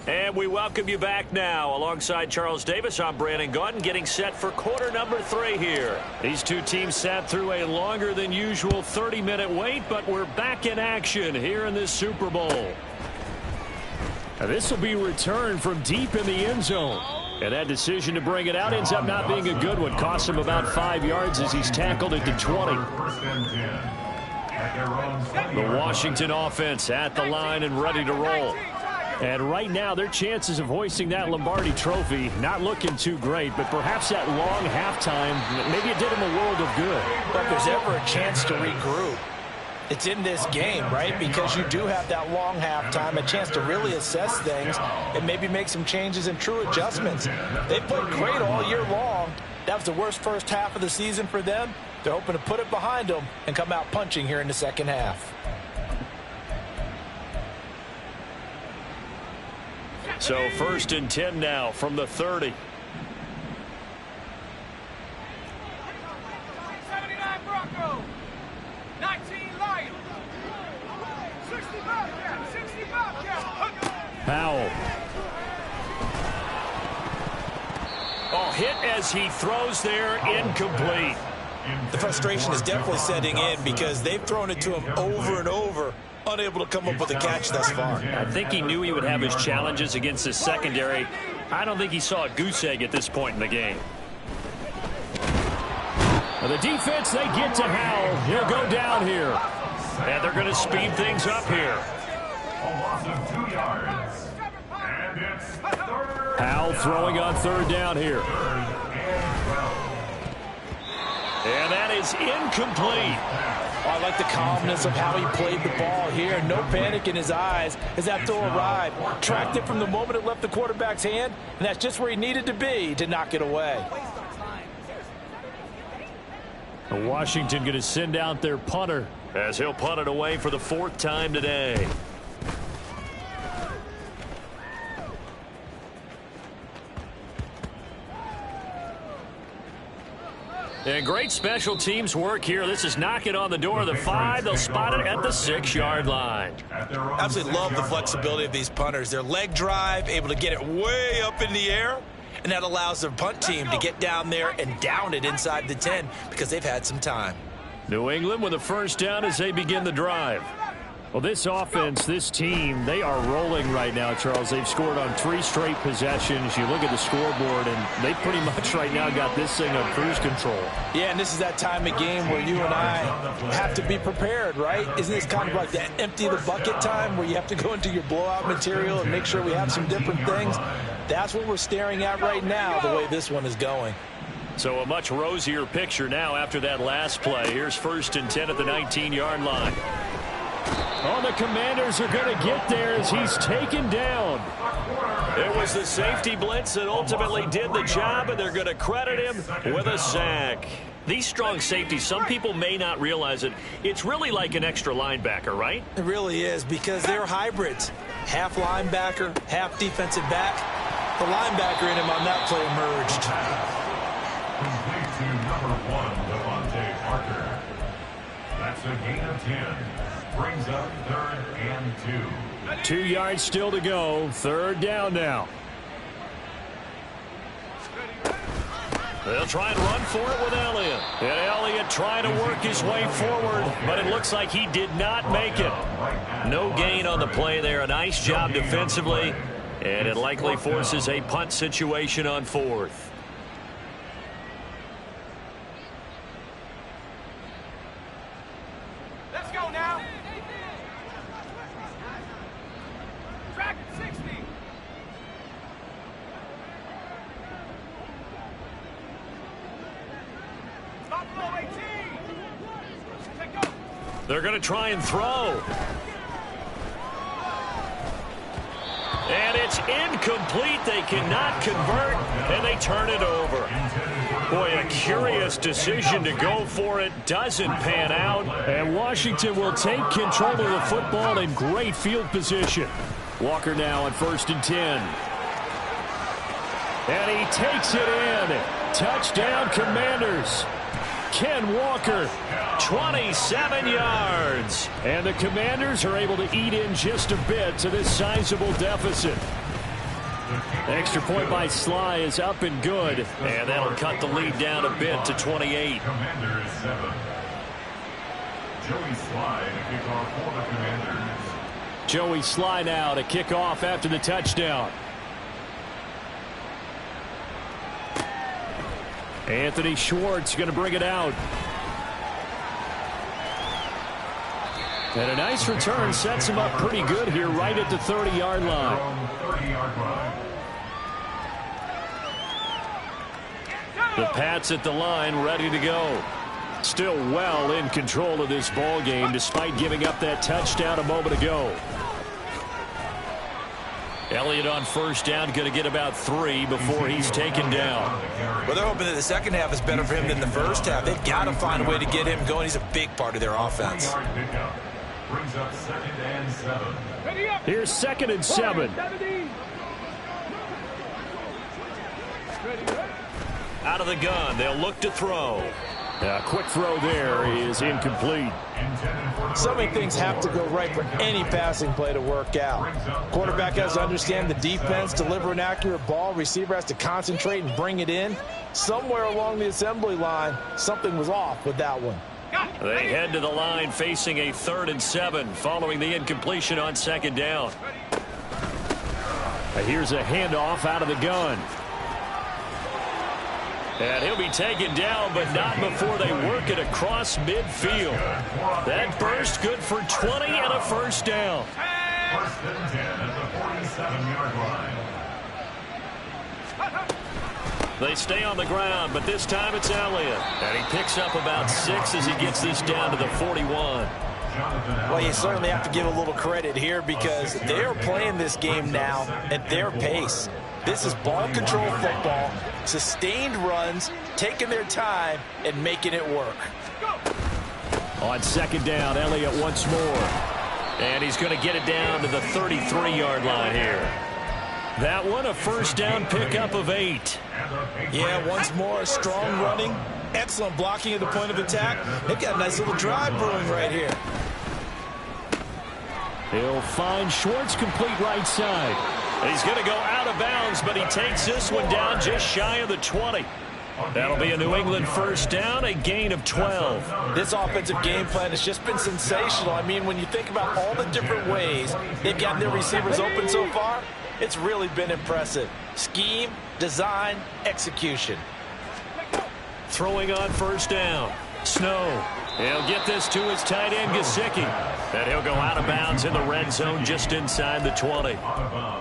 And we welcome you back now. Alongside Charles Davis, I'm Brandon Gaudin, getting set for quarter number 3 here. These two teams sat through a longer than usual 30-minute wait, but we're back in action here in this Super Bowl. Now this will be returned from deep in the end zone. And that decision to bring it out ends up not being a good one. Costs him about 5 yards as he's tackled at the 20. The Washington offense at the line and ready to roll. And right now, their chances of hoisting that Lombardi trophy not looking too great, but perhaps that long halftime, maybe it did them a world of good. But if there's ever a chance to regroup, it's in this game, right? Because you do have that long halftime, a chance to really assess things and maybe make some changes and true adjustments. They played great all year long. That was the worst first half of the season for them. They're hoping to put it behind them and come out punching here in the second half. So 1st and 10 now from the 30. 79 Bronco, 19 Lion, 60 Bobcat, 60 Bobcat. Powell. Oh, hit as he throws there, incomplete. The frustration is definitely setting in because they've thrown it to him over and over, unable to come up with a catch thus far. I think he knew he would have his challenges against his secondary. I don't think he saw a goose egg at this point in the game. Well, the defense, they get to Howell. He'll go down here. And they're going to speed things up here. A loss of 2 yards. And it's third. Howell throwing on 3rd down here. And that is incomplete. Oh, I like the calmness of how he played the ball here. No panic in his eyes as that throw arrived. Tracked it from the moment it left the quarterback's hand, and that's just where he needed to be to knock it away. Washington going to send out their punter as he'll punt it away for the 4th time today. And great special teams work here. This is knocking on the door of the 5. They'll spot it at the 6-yard line. Absolutely love the flexibility of these punters. Their leg drive, able to get it way up in the air, and that allows their punt team to get down there and down it inside the 10 because they've had some time. New England with a 1st down as they begin the drive. Well, this offense, this team, they are rolling right now, Charles. They've scored on 3 straight possessions. You look at the scoreboard, and they pretty much right now got this thing on cruise control. Yeah, and this is that time of game where you and I have to be prepared, right? Isn't this kind of like that empty the bucket time where you have to go into your blowout material and make sure we have some different things? That's what we're staring at right now, the way this one is going. So a much rosier picture now after that last play. Here's 1st and 10 at the 19-yard line. Oh, the Commanders are going to get there as he's taken down. It was the safety blitz that ultimately did the job, and they're going to credit him with a sack. These strong safeties, some people may not realize it. It's really like an extra linebacker, right? It really is because they're hybrids. Half linebacker, half defensive back. The linebacker in him on that play emerged. Complete to number 1, Devontae Parker. That's a gain of 10. Brings up 3rd and 2. 2 yards still to go. 3rd down now. They'll try and run for it with Elliott. And Elliott trying to work his way forward, but it looks like he did not make it. No gain on the play there. A nice job defensively, and it likely forces a punt situation on 4th. Let's go now. Track 60. Buffalo 18. Take go. They're going to try and throw. incomplete. They cannot convert, and they turn it over. Boy, a curious decision to go for it. Doesn't pan out. And Washington will take control of the football in great field position. Walker now on 1st and 10. And he takes it in. Touchdown, Commanders. Ken Walker, 27 yards. And the Commanders are able to eat in just a bit to this sizable deficit. Extra point by Sly is up and good. And that'll cut the lead down a bit to 28. Commanders 7. Joey Sly to kick off for the Commanders. Joey Sly now to kick off after the touchdown. Anthony Schwartz going to bring it out. And a nice return sets him up pretty good here right at the 30-yard line. The Pats at the line, ready to go. Still well in control of this ball game despite giving up that touchdown a moment ago. Elliott on 1st down, going to get about 3 before he's taken down. Well, they're hoping that the second half is better for him than the first half. They've got to find a way to get him going. He's a big part of their offense. Brings up 2nd and 7. Here's 2nd and 7. Out of the gun, they'll look to throw. A quick throw there is incomplete. So many things have to go right for any passing play to work out. Quarterback has to understand the defense, deliver an accurate ball. Receiver has to concentrate and bring it in. Somewhere along the assembly line, something was off with that one. They head to the line facing a 3rd and 7 following the incompletion on 2nd down. Here's a handoff out of the gun. And he'll be taken down, but not before they work it across midfield. That burst good for 20 and a 1st down. 1st and 10 at the 47-yard line. They stay on the ground, but this time it's Elliott. And he picks up about 6 as he gets this down to the 41. Well, you certainly have to give a little credit here because they're playing this game now at their pace. This is ball control football, sustained runs, taking their time, and making it work. On 2nd down, Elliott once more. And he's going to get it down to the 33-yard line here. That one, a 1st down pickup of 8. Yeah, once more, strong running, excellent blocking at the point of attack. They've got a nice little drive brewing right here. He'll find Schwartz complete right side. He's going to go out of bounds, but he takes this one down just shy of the 20. That'll be a New England 1st down, a gain of 12. This offensive game plan has just been sensational. I mean, when you think about all the different ways they've gotten their receivers open so far, it's really been impressive. Scheme, design, execution. Throwing on 1st down. Snow. He'll get this to his tight end, Gesicki. And he'll go out of bounds in the red zone just inside the 20.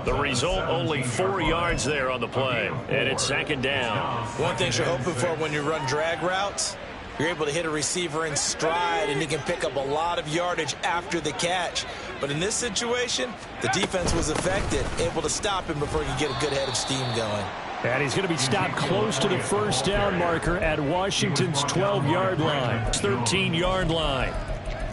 The result, only 4 yards there on the play. And it's 2nd down. One thing you're hoping for when you run drag routes, you're able to hit a receiver in stride, and he can pick up a lot of yardage after the catch. But in this situation, the defense was effective, able to stop him before he could get a good head of steam going. And he's going to be stopped close to the 1st down marker at Washington's 12-yard line, 13-yard line.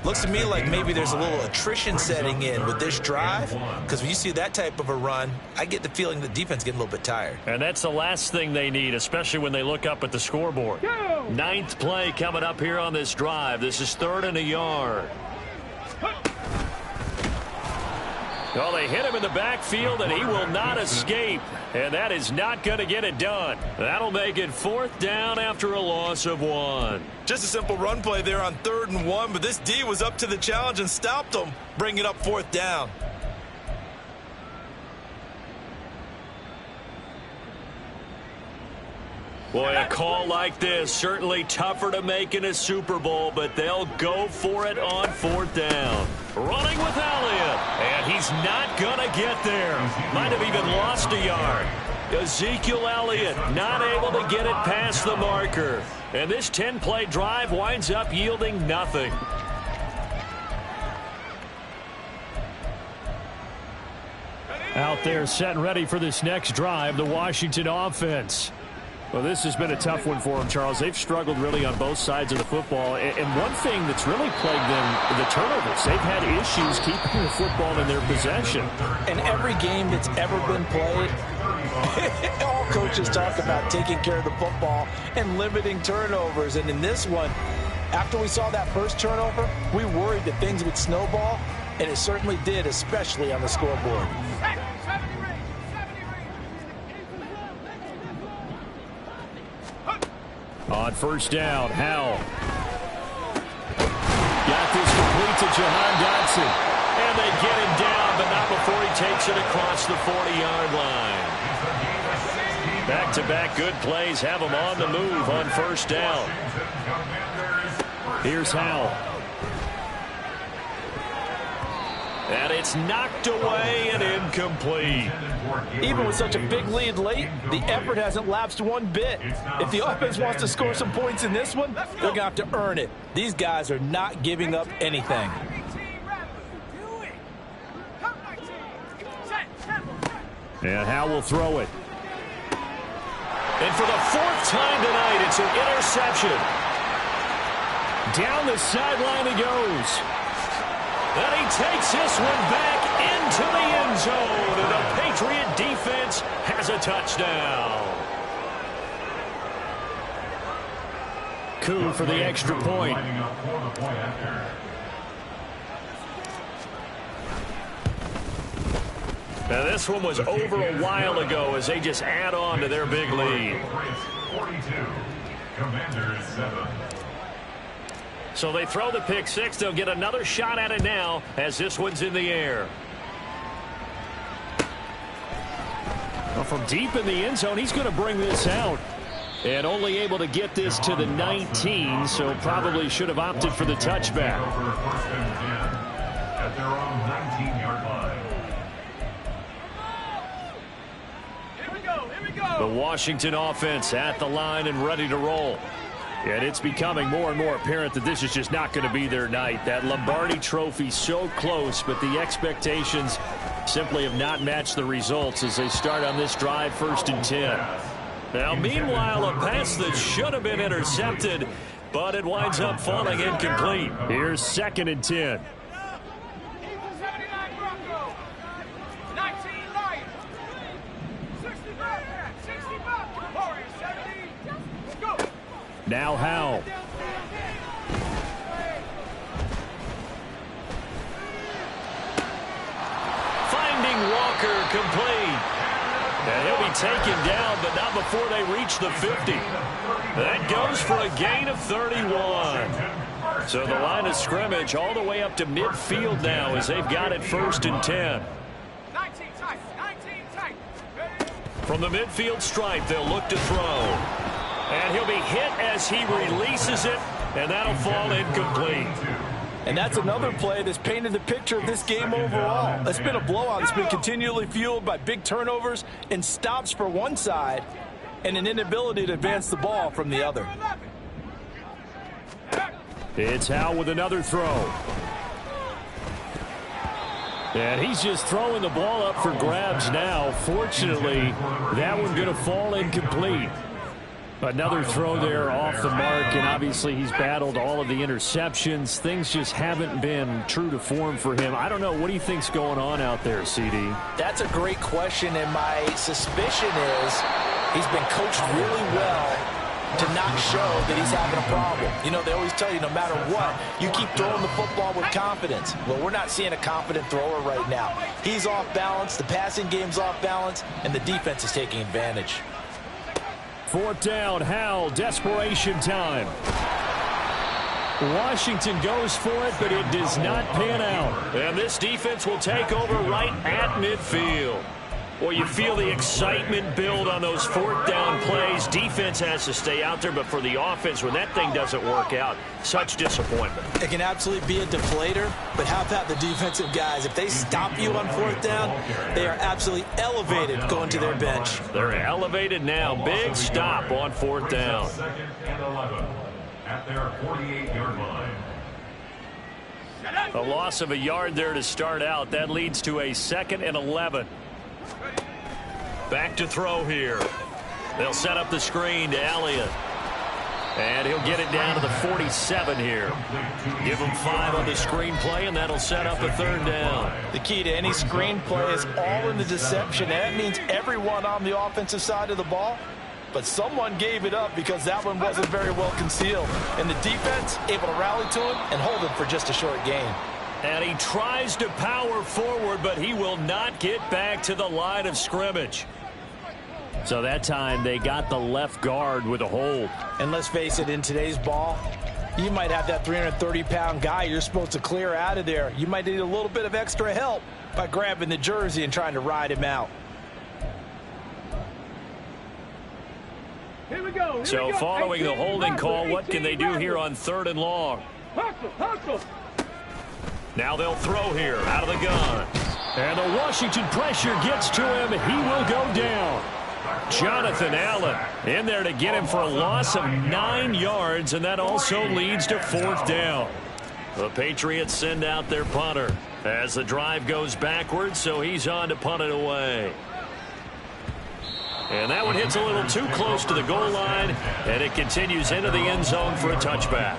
Looks to me like maybe there's a little attrition setting in with this drive, because when you see that type of a run, I get the feeling the defense getting a little bit tired. And that's the last thing they need, especially when they look up at the scoreboard. 9th play coming up here on this drive. This is 3rd and a yard. Well, they hit him in the backfield, and he will not escape. And that is not going to get it done. That'll make it 4th down after a loss of 1. Just a simple run play there on 3rd and 1, but this D was up to the challenge and stopped him, bringing up 4th down. Boy, a call like this, certainly tougher to make in a Super Bowl, but they'll go for it on 4th down. Running with Elliott, and he's not going to get there. Might have even lost a yard. Ezekiel Elliott not able to get it past the marker. And this 10-play drive winds up yielding nothing. Out there set and ready for this next drive, the Washington offense. Well, this has been a tough one for them, Charles. They've struggled really on both sides of the football. And one thing that's really plagued them, the turnovers. They've had issues keeping the football in their possession. In every game that's ever been played, all coaches talk about taking care of the football and limiting turnovers. And in this one, after we saw that first turnover, we worried that things would snowball, and it certainly did, especially on the scoreboard. On first down, Howell. Got this complete to Jahan Dotson. And they get him down, but not before he takes it across the 40-yard line. Back-to-back good plays have him on the move on first down. Here's Howell. And it's knocked away and incomplete. Even with such a big lead late, the effort hasn't lapsed one bit. If the offense wants to score some points in this one, they're going to have to earn it. These guys are not giving up anything. And Howell will throw it. And for the fourth time tonight, it's an interception. Down the sideline he goes. And he takes this one back into the end zone. And the Patriot defense has a touchdown. Koo for the extra point. Now this one was over a while ago as they just add on to their big lead. 42, Commanders 7. So they throw the pick six. They'll get another shot at it now as this one's in the air. Well, from deep in the end zone, he's going to bring this out. And only able to get this to the 19, so probably should have opted for the touchback. At their own 19-yard line. The Washington offense at the line and ready to roll. And it's becoming more and more apparent that this is just not going to be their night. That Lombardi Trophy so close, but the expectations simply have not matched the results as they start on this drive, 1st and 10. Now, meanwhile, a pass that should have been intercepted, but it winds up falling incomplete. Here's 2nd and 10. Now Howell. Finding Walker complete. And he'll be taken down, but not before they reach the 50. That goes for a gain of 31. So the line of scrimmage all the way up to midfield now as they've got it 1st and 10. From the midfield stripe, they'll look to throw. And he'll be hit as he releases it, and that'll fall incomplete. And that's another play that's painted the picture of this game overall. It's been a blowout. It's been continually fueled by big turnovers and stops for one side and an inability to advance the ball from the other. It's Howell with another throw. And he's just throwing the ball up for grabs now. Fortunately, that one's going to fall incomplete. Another throw there off the mark, and obviously he's battled all of the interceptions. Things just haven't been true to form for him. I don't know. What do you think's going on out there, CD? That's a great question, and my suspicion is he's been coached really well to not show that he's having a problem. You know, they always tell you no matter what, you keep throwing the football with confidence. Well, we're not seeing a confident thrower right now. He's off balance, the passing game's off balance, and the defense is taking advantage. 4th down, Howell, desperation time. Washington goes for it, but it does not pan out. And this defense will take over right at midfield. Well, you feel the excitement build on those 4th down plays. Defense has to stay out there, but for the offense, when that thing doesn't work out, such disappointment. It can absolutely be a deflator, but how about the defensive guys? If they stop you on 4th down, they are absolutely elevated going to their bench. They're elevated now. Big stop on 4th down. 2nd and 11 at their 48-yard line. A loss of a yard there to start out. That leads to a 2nd and 11. Back to throw here. They'll set up the screen to Elliott. And he'll get it down to the 47 here. Give him 5 on the screen play, and that'll set up a 3rd down. The key to any screen play is all in the deception. And that means everyone on the offensive side of the ball. But someone gave it up because that one wasn't very well concealed. And the defense able to rally to him and hold him for just a short gain. And he tries to power forward, but he will not get back to the line of scrimmage. So that time they got the left guard with a hold. And let's face it, in today's ball, you might have that 330-pound guy you're supposed to clear out of there. You might need a little bit of extra help by grabbing the jersey and trying to ride him out. Here we go. So following the holding call, what can they do here on 3rd and long? Hustle. Now they'll throw here out of the gun. And the Washington pressure gets to him. He will go down. Jonathan Allen in there to get him for a loss of 9 yards, and that also leads to 4th down. The Patriots send out their punter as the drive goes backwards, so he's on to punt it away. And that one hits a little too close to the goal line, and it continues into the end zone for a touchback.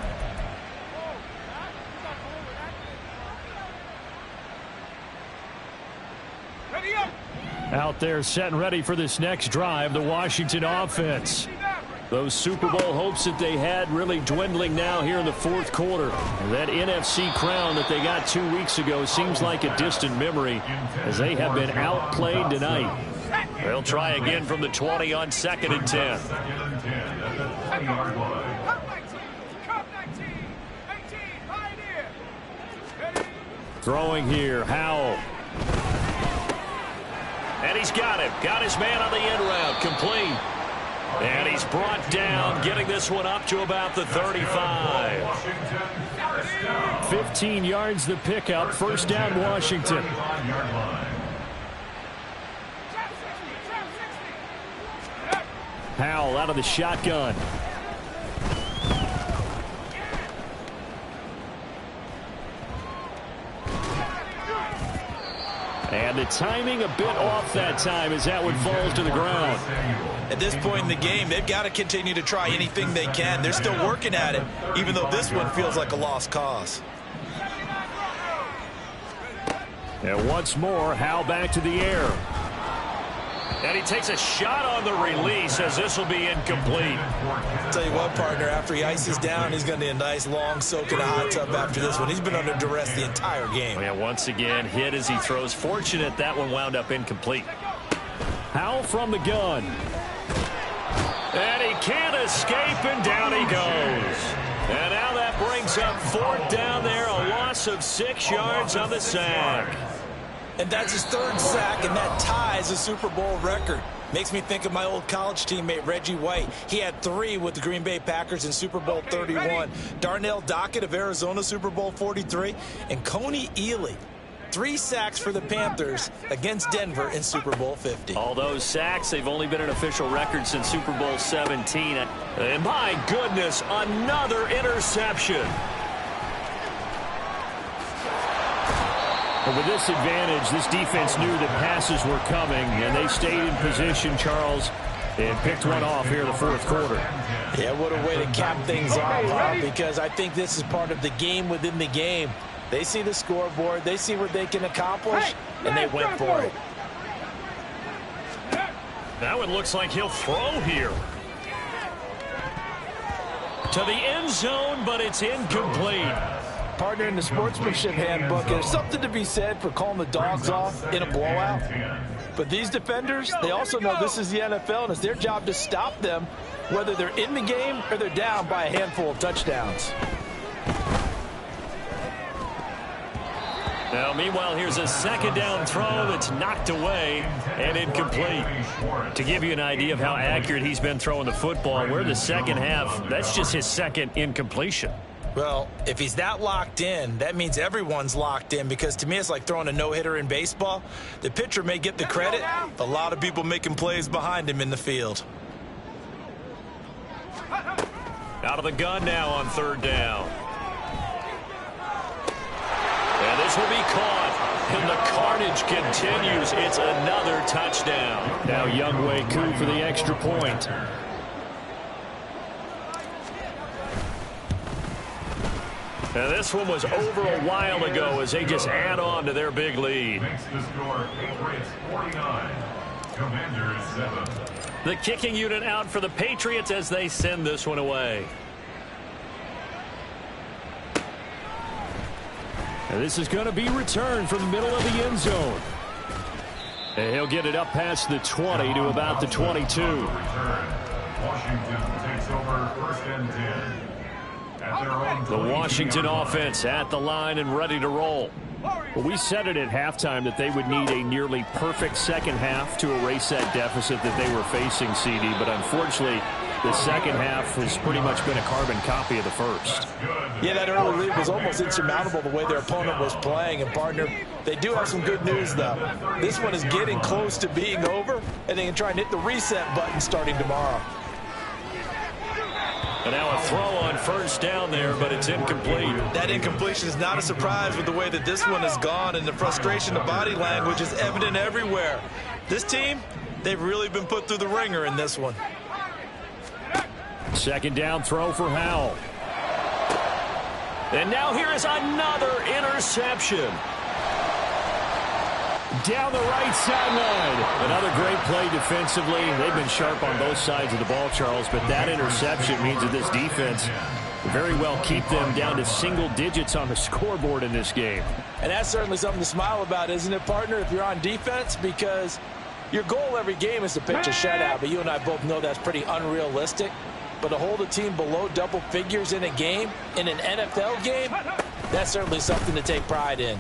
Out there set and ready for this next drive, the Washington offense. Those Super Bowl hopes that they had really dwindling now here in the 4th quarter. And that NFC crown that they got 2 weeks ago seems like a distant memory as they have been outplayed tonight. They'll try again from the 20 on 2nd and 10. Throwing here, Howell. And he's got him. Got his man on the end route. Complete. And he's brought down, getting this one up to about the 35. 15 yards the pickup. 1st down, Washington. Howell out of the shotgun. And the timing a bit off that time as that one falls to the ground. At this point in the game, they've got to continue to try anything they can. They're still working at it, even though this one feels like a lost cause. And once more, Howell back to the air. And he takes a shot on the release as this will be incomplete. I'll tell you what, partner, after he ices down, he's going to need a nice long soak in a hot tub after this one. He's been under duress the entire game. Yeah, once again, hit as he throws. Fortunate that one wound up incomplete. Howell from the gun. And he can't escape, and down he goes. And now that brings up 4th down there, a loss of 6 yards on the sack. And that's his 3rd sack, and that ties a Super Bowl record. Makes me think of my old college teammate, Reggie White. He had 3 with the Green Bay Packers in Super Bowl 31. Darnell Dockett of Arizona, Super Bowl 43. And Coney Ealy, 3 sacks for the Panthers against Denver in Super Bowl 50. All those sacks, they've only been an official record since Super Bowl 17. And my goodness, another interception. But with this advantage, this defense knew that passes were coming, and they stayed in position, Charles, and picked one off here in the 4th quarter. Yeah, what a way to cap things off, because I think this is part of the game within the game. They see the scoreboard, they see what they can accomplish, and they went for it. That one looks like he'll throw here. To the end zone, but it's incomplete. Partner, in the sportsmanship handbook, there's something to be said for calling the dogs off in a blowout. But these defenders, they also know this is the NFL, and it's their job to stop them, whether they're in the game or they're down by a handful of touchdowns. Now, meanwhile, here's a 2nd down throw that's knocked away and incomplete. To give you an idea of how accurate he's been throwing the football, we're the 2nd half. That's just his 2nd incompletion. Well, if he's that locked in, that means everyone's locked in, because to me it's like throwing a no-hitter in baseball. The pitcher may get the credit, but a lot of people making plays behind him in the field. Out of the gun now on 3rd down. And this will be caught. And the carnage continues. It's another touchdown. Now Younghoe Koo for the extra point. And this one was over a while ago as they just add on to their big lead. Makes the score Patriots 49, Commanders 7. The kicking unit out for the Patriots as they send this one away. And this is going to be returned from the middle of the end zone. And he'll get it up past the 20 to about the 22. Washington takes over 1st and 10. The Washington offense at the line and ready to roll. Well, we said it at halftime that they would need a nearly perfect second half to erase that deficit that they were facing, CD. But unfortunately, the second half has pretty much been a carbon copy of the first. Yeah, that early lead was almost insurmountable the way their opponent was playing. And, partner, they do have some good news, though. This one is getting close to being over, and they can try and hit the reset button starting tomorrow. And now a throw on first down there, but it's incomplete. That incompletion is not a surprise with the way that this one has gone, and the frustration, the body language is evident everywhere. This team, they've really been put through the ringer in this one. Second down throw for Howell. And now here is another interception. Down the right sideline. Another great play defensively. They've been sharp on both sides of the ball, Charles, but that interception means that this defense very well keep them down to single digits on the scoreboard in this game. And that's certainly something to smile about, isn't it, partner, if you're on defense? Because your goal every game is to pitch a shutout, but you and I both know that's pretty unrealistic. But to hold a team below double figures in a game, in an NFL game, that's certainly something to take pride in.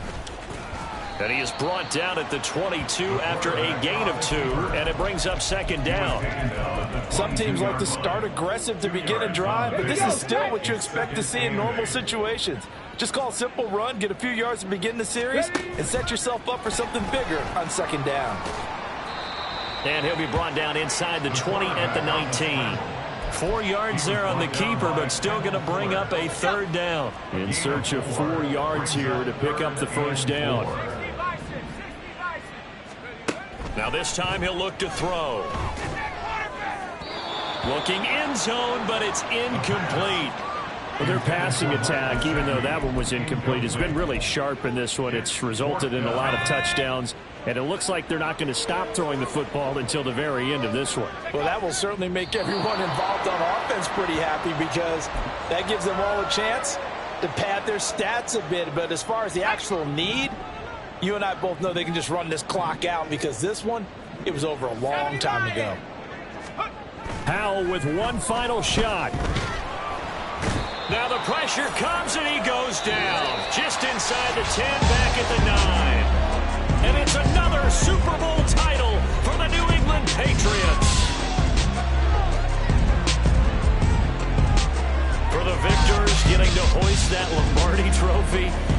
And he is brought down at the 22 after a gain of 2, and it brings up second down. Some teams like to start aggressive to begin a drive, but this is still what you expect to see in normal situations. Just call a simple run, get a few yards to begin the series, and set yourself up for something bigger on second down. And he'll be brought down inside the 20 at the 19. 4 yards there on the keeper, but still going to bring up a third down. In search of 4 yards here to pick up the first down. Now this time he'll look to throw. Looking end zone, but it's incomplete. Well, their passing attack, even though that one was incomplete, has been really sharp in this one. It's resulted in a lot of touchdowns, and it looks like they're not going to stop throwing the football until the very end of this one. Well, that will certainly make everyone involved on offense pretty happy, because that gives them all a chance to pad their stats a bit. But as far as the actual need, you and I both know they can just run this clock out, because this one, it was over a long time ago. Howell with one final shot. Now the pressure comes and he goes down. Just inside the 10, back at the 9. And it's another Super Bowl title for the New England Patriots. For the victors, getting to hoist that Lombardi trophy.